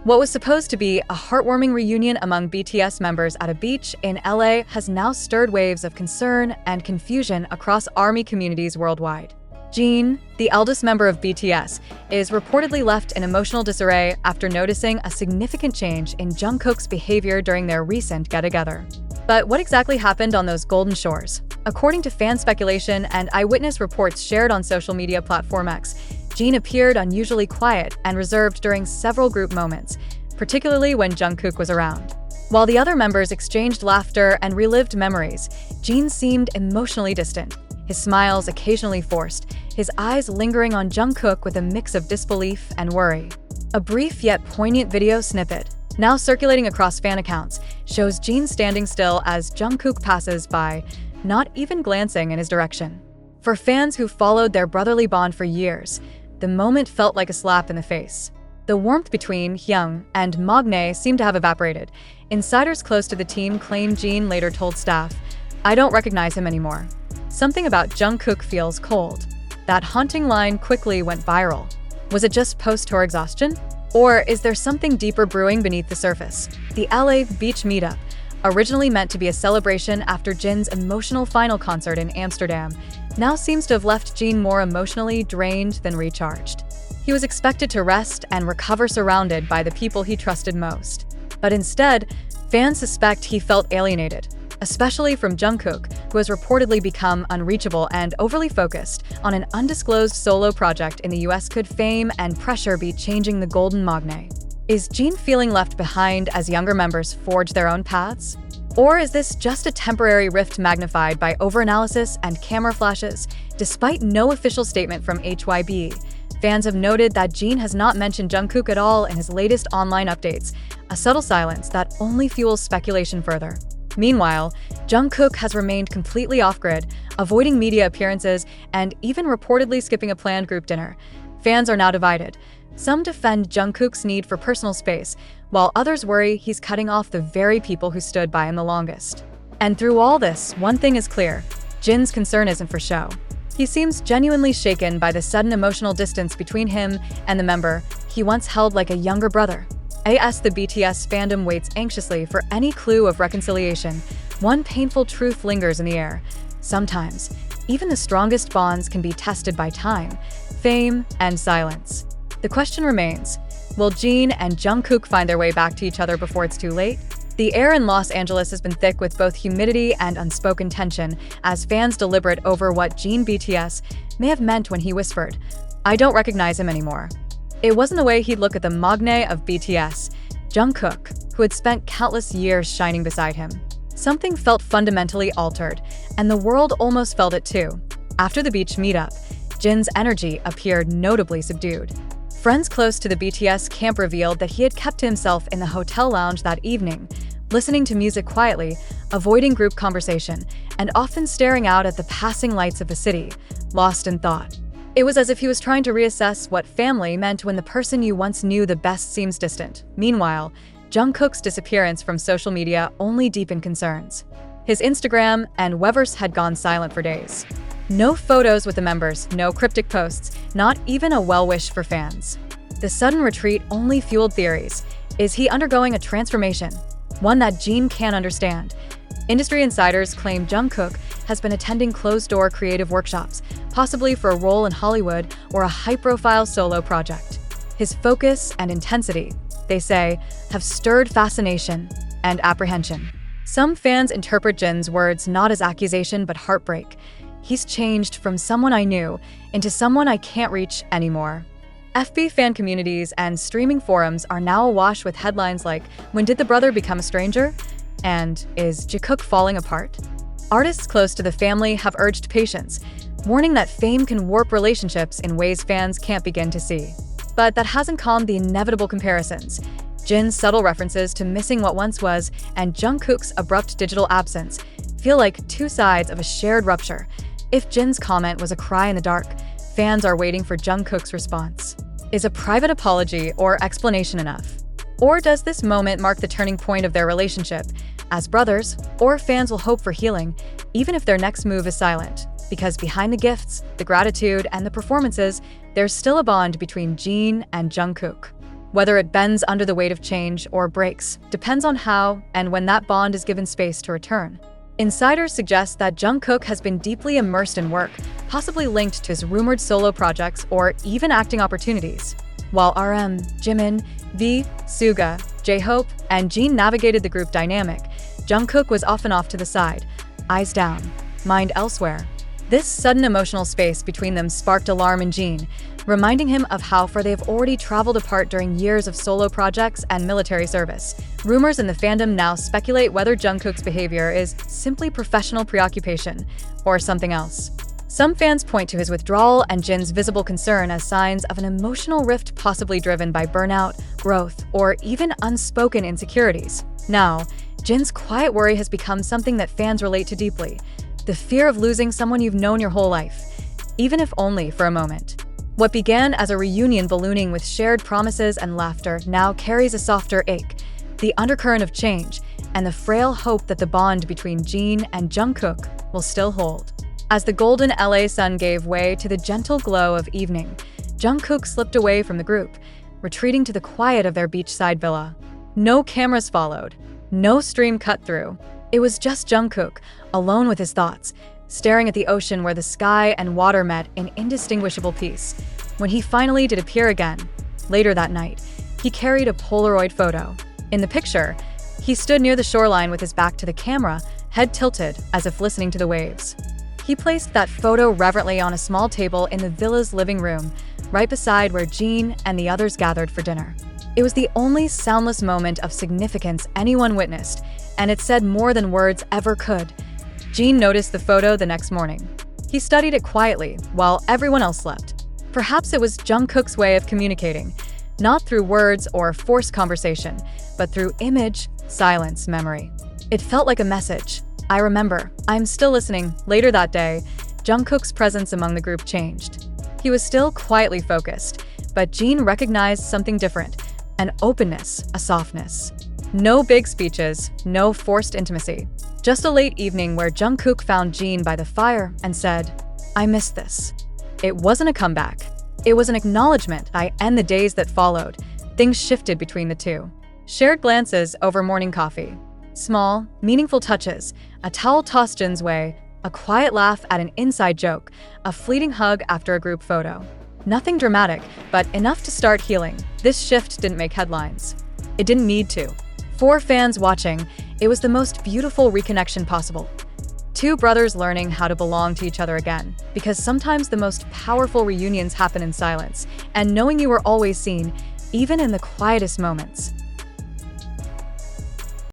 What was supposed to be a heartwarming reunion among BTS members at a beach in LA has now stirred waves of concern and confusion across ARMY communities worldwide. Jin, the eldest member of BTS, is reportedly left in emotional disarray after noticing a significant change in Jungkook's behavior during their recent get-together. But what exactly happened on those golden shores? According to fan speculation and eyewitness reports shared on social media platform X, Jin appeared unusually quiet and reserved during several group moments, particularly when Jungkook was around. While the other members exchanged laughter and relived memories, Jin seemed emotionally distant, his smiles occasionally forced, his eyes lingering on Jungkook with a mix of disbelief and worry. A brief yet poignant video snippet, now circulating across fan accounts, shows Jin standing still as Jungkook passes by, not even glancing in his direction. For fans who followed their brotherly bond for years, the moment felt like a slap in the face. The warmth between Hyung and Magne seemed to have evaporated. Insiders close to the team claim Jin later told staff, "I don't recognize him anymore. Something about Jungkook feels cold." That haunting line quickly went viral. Was it just post-tour exhaustion? Or is there something deeper brewing beneath the surface? The LA Beach Meetup, originally meant to be a celebration after Jin's emotional final concert in Amsterdam, now seems to have left Jin more emotionally drained than recharged. He was expected to rest and recover surrounded by the people he trusted most. But instead, fans suspect he felt alienated, especially from Jungkook, who has reportedly become unreachable and overly focused on an undisclosed solo project in the US. Could fame and pressure be changing the Golden Magne? Is Jin feeling left behind as younger members forge their own paths? Or is this just a temporary rift magnified by overanalysis and camera flashes? Despite no official statement from HYB, fans have noted that Jin has not mentioned Jungkook at all in his latest online updates, a subtle silence that only fuels speculation further. Meanwhile, Jungkook has remained completely off-grid, avoiding media appearances and even reportedly skipping a planned group dinner. Fans are now divided. Some defend Jungkook's need for personal space, while others worry he's cutting off the very people who stood by him the longest. And through all this, one thing is clear: Jin's concern isn't for show. He seems genuinely shaken by the sudden emotional distance between him and the member he once held like a younger brother. As the BTS fandom waits anxiously for any clue of reconciliation, one painful truth lingers in the air. Sometimes, even the strongest bonds can be tested by time, fame, and silence. The question remains, will Jin and Jungkook find their way back to each other before it's too late? The air in Los Angeles has been thick with both humidity and unspoken tension as fans deliberate over what Jin BTS may have meant when he whispered, "I don't recognize him anymore." It wasn't the way he'd look at the Magne of BTS, Jungkook, who had spent countless years shining beside him. Something felt fundamentally altered, and the world almost felt it too. After the beach meetup, Jin's energy appeared notably subdued. Friends close to the BTS camp revealed that he had kept to himself in the hotel lounge that evening, listening to music quietly, avoiding group conversation, and often staring out at the passing lights of the city, lost in thought. It was as if he was trying to reassess what family meant when the person you once knew the best seems distant. Meanwhile, Jungkook's disappearance from social media only deepened concerns. His Instagram and Weverse had gone silent for days. No photos with the members, no cryptic posts, not even a well-wish for fans. The sudden retreat only fueled theories. Is he undergoing a transformation? One that Jin can't understand. Industry insiders claim Jungkook has been attending closed-door creative workshops, possibly for a role in Hollywood or a high-profile solo project. His focus and intensity, they say, have stirred fascination and apprehension. Some fans interpret Jin's words not as accusation but heartbreak. He's changed from someone I knew into someone I can't reach anymore. FB fan communities and streaming forums are now awash with headlines like, "When did the brother become a stranger?" and "Is Jungkook falling apart?" Artists close to the family have urged patience, warning that fame can warp relationships in ways fans can't begin to see. But that hasn't calmed the inevitable comparisons. Jin's subtle references to missing what once was and Jungkook's abrupt digital absence feel like two sides of a shared rupture. If Jin's comment was a cry in the dark, fans are waiting for Jungkook's response. Is a private apology or explanation enough? Or does this moment mark the turning point of their relationship? As brothers, or fans will hope for healing, even if their next move is silent. Because behind the gifts, the gratitude, and the performances, there's still a bond between Jin and Jungkook. Whether it bends under the weight of change or breaks depends on how and when that bond is given space to return. Insiders suggest that Jungkook has been deeply immersed in work, possibly linked to his rumored solo projects or even acting opportunities. While RM, Jimin, V, Suga, J-Hope, and Jin navigated the group dynamic, Jungkook was often off to the side, eyes down, mind elsewhere. This sudden emotional space between them sparked alarm in Jin, reminding him of how far they have already traveled apart during years of solo projects and military service. Rumors in the fandom now speculate whether Jungkook's behavior is simply professional preoccupation or something else. Some fans point to his withdrawal and Jin's visible concern as signs of an emotional rift possibly driven by burnout, growth, or even unspoken insecurities. Now, Jin's quiet worry has become something that fans relate to deeply: the fear of losing someone you've known your whole life, even if only for a moment. What began as a reunion ballooning with shared promises and laughter now carries a softer ache, the undercurrent of change, and the frail hope that the bond between Jin and Jungkook will still hold. As the golden LA sun gave way to the gentle glow of evening, Jungkook slipped away from the group, retreating to the quiet of their beachside villa. No cameras followed, no stream cut through. It was just Jungkook, alone with his thoughts, staring at the ocean where the sky and water met in indistinguishable peace. When he finally did appear again, later that night, he carried a Polaroid photo. In the picture, he stood near the shoreline with his back to the camera, head tilted as if listening to the waves. He placed that photo reverently on a small table in the villa's living room, right beside where Jin and the others gathered for dinner. It was the only soundless moment of significance anyone witnessed, and it said more than words ever could. Jin noticed the photo the next morning. He studied it quietly while everyone else slept. Perhaps it was Jungkook's way of communicating, not through words or forced conversation, but through image, silence, memory. It felt like a message. I remember, I'm still listening. Later that day, Jungkook's presence among the group changed. He was still quietly focused, but Jin recognized something different: an openness, a softness. No big speeches, no forced intimacy. Just a late evening where Jungkook found Jin by the fire and said, "I missed this." It wasn't a comeback. It was an acknowledgement. And the days that followed, things shifted between the two. Shared glances over morning coffee. Small, meaningful touches, a towel tossed Jin's way, a quiet laugh at an inside joke, a fleeting hug after a group photo. Nothing dramatic, but enough to start healing. This shift didn't make headlines. It didn't need to. For fans watching, it was the most beautiful reconnection possible. Two brothers learning how to belong to each other again, because sometimes the most powerful reunions happen in silence, and knowing you were always seen, even in the quietest moments.